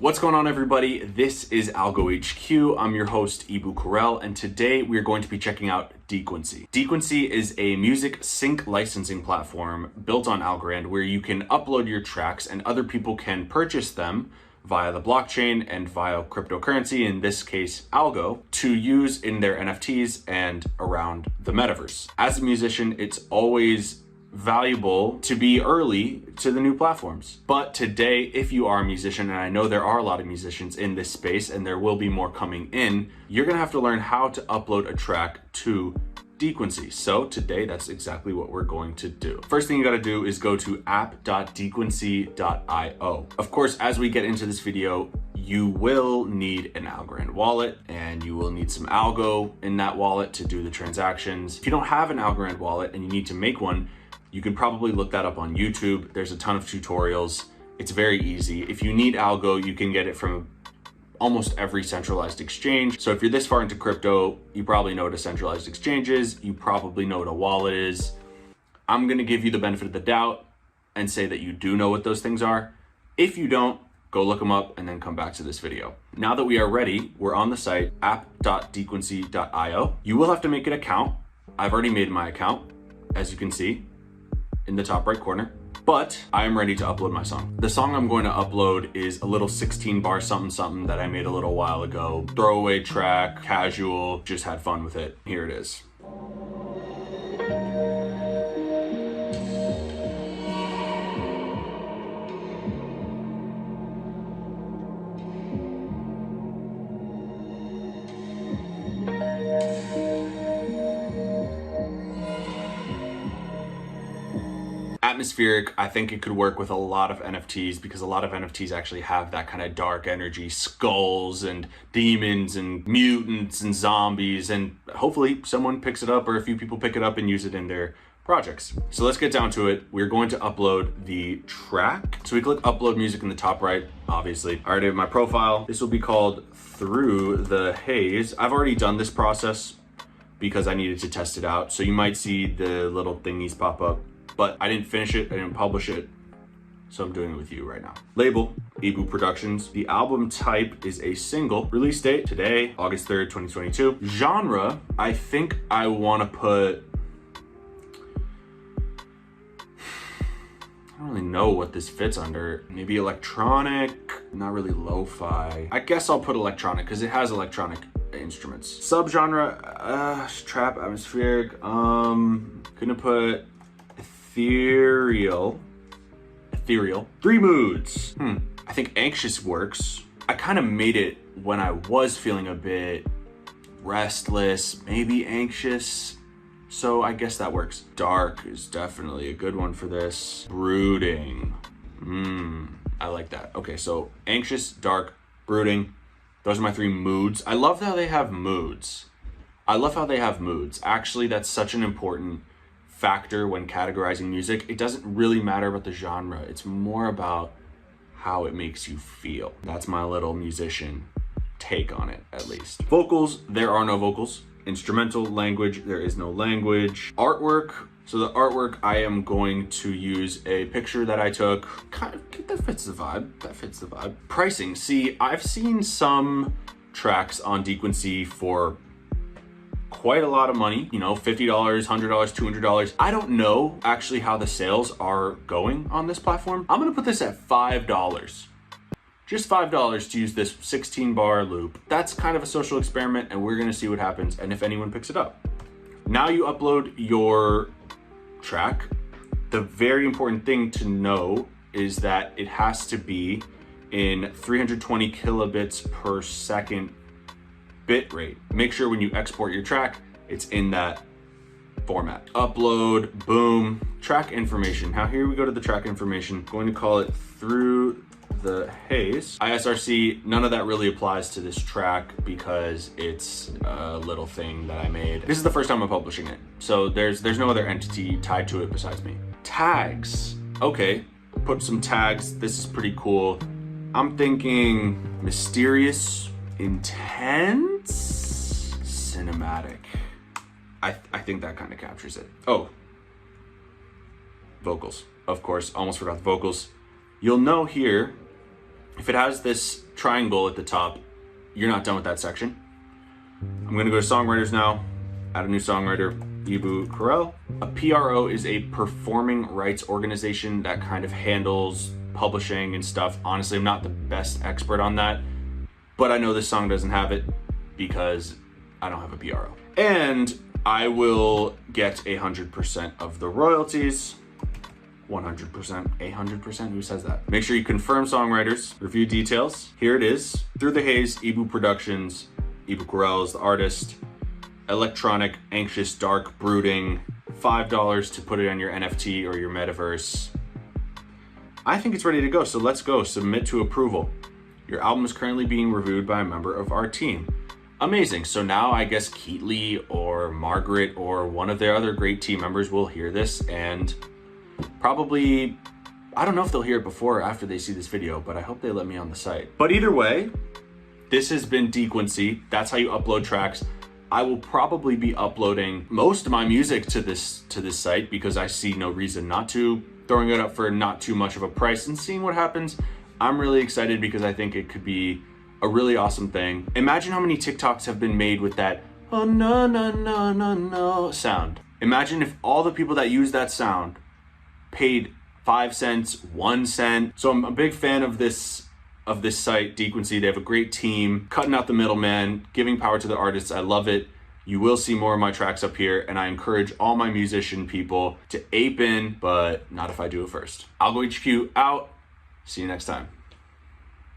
What's going on, everybody? This is AlgoHQ. I'm your host, Karel, and today we are going to be checking out Dequency. Dequency is a music sync licensing platform built on Algorand where you can upload your tracks and other people can purchase them via the blockchain and via cryptocurrency, in this case ALGO, to use in their NFTs and around the metaverse. As a musician, it's always valuable to be early to the new platforms. But today, if you are a musician, and I know there are a lot of musicians in this space and there will be more coming in, you're gonna have to learn how to upload a track to Dequency. So today, that's exactly what we're going to do. First thing you gotta do is go to app.dequency.io. Of course, as we get into this video, you will need an Algorand wallet and you will need some Algo in that wallet to do the transactions. If you don't have an Algorand wallet and you need to make one, you can probably look that up on YouTube. There's a ton of tutorials. It's very easy. If you need Algo, you can get it from almost every centralized exchange. So if you're this far into crypto, you probably know what a centralized exchange is. You probably know what a wallet is. I'm gonna give you the benefit of the doubt and say that you do know what those things are. If you don't, go look them up and then come back to this video. Now that we are ready, we're on the site app.dequency.io. You will have to make an account. I've already made my account, as you can see in the top right corner, but I am ready to upload my song. The song I'm going to upload is a little 16 bar something that I made a little while ago. Throwaway track, casual, just had fun with it. Here it is. Atmospheric, I think it could work with a lot of NFTs because a lot of NFTs actually have that kind of dark energy, skulls and demons and mutants and zombies, and hopefully someone picks it up or a few people pick it up and use it in their projects. So let's get down to it. We're going to upload the track. So we click upload music in the top right, obviously. I already have my profile. This will be called Through the Haze. I've already done this process because I needed to test it out. So you might see the little thingies pop up, but I didn't finish it, I didn't publish it, so I'm doing it with you right now. Label, Ebu Productions. The album type is a single. Release date, today, August 3rd, 2022. Genre, I think I wanna put, I don't really know what this fits under. Maybe electronic, not really lo-fi. I guess I'll put electronic because it has electronic instruments. Subgenre, trap, atmospheric, gonna put ethereal. 3 moods. I think anxious works. I kind of made it when I was feeling a bit restless, maybe anxious, so I guess that works. Dark is definitely a good one for this. Brooding, I like that. Okay, so anxious, dark, brooding, those are my 3 moods. I love how they have moods. Actually, that's such an important factor when categorizing music. It doesn't really matter about the genre. It's more about how it makes you feel. That's my little musician take on it, at least. Vocals, there are no vocals. Instrumental, language, there is no language. Artwork, so the artwork, I am going to use a picture that I took. Kind of, that fits the vibe. Pricing, see, I've seen some tracks on Dequency for quite a lot of money, you know, $50, $100, $200. I don't know actually how the sales are going on this platform. I'm gonna put this at $5. Just $5 to use this 16 bar loop. That's kind of a social experiment and we're gonna see what happens and if anyone picks it up. Now you upload your track. The very important thing to know is that it has to be in 320 kilobits per second bit rate. Make sure when you export your track, it's in that format. Upload, boom, track information. Now here we go to the track information. I'm going to call it Through the Haze. ISRC, none of that really applies to this track because it's a little thing that I made. This is the first time I'm publishing it, so there's no other entity tied to it besides me. Tags, okay, put some tags. This is pretty cool. I'm thinking mysterious, intense, cinematic. I think that kind of captures it. Oh, vocals, of course, almost forgot the vocals. You'll know here, if it has this triangle at the top, you're not done with that section. I'm gonna go to songwriters now, add a new songwriter, Ibu Karel. A PRO is a performing rights organization that kind of handles publishing and stuff. Honestly, I'm not the best expert on that, but I know this song doesn't have it because I don't have a PRO. And I will get 100% of the royalties. 100%, 100%, who says that? Make sure you confirm songwriters, review details. Here it is. Through the Haze, Ibu Productions, Ibu Karel is the artist. Electronic, anxious, dark, brooding. $5 to put it on your NFT or your metaverse. I think it's ready to go, so let's go. Submit to approval. Your album is currently being reviewed by a member of our team. Amazing. So now I guess Keatley or Margaret or one of their other great team members will hear this and probably, I don't know if they'll hear it before or after they see this video, but I hope they let me on the site. But either way, this has been Dequency. That's how you upload tracks. I will probably be uploading most of my music to this site because I see no reason not to, throwing it up for not too much of a price and seeing what happens. I'm really excited because I think it could be a really awesome thing. Imagine how many TikToks have been made with that oh no no no no no sound. Imagine if all the people that use that sound paid 5 cents, 1 cent. So I'm a big fan of this site, Dequency. They have a great team, cutting out the middleman, giving power to the artists. I love it. You will see more of my tracks up here, and I encourage all my musician people to ape in, but not if I do it first. AlgoHQ out. See you next time.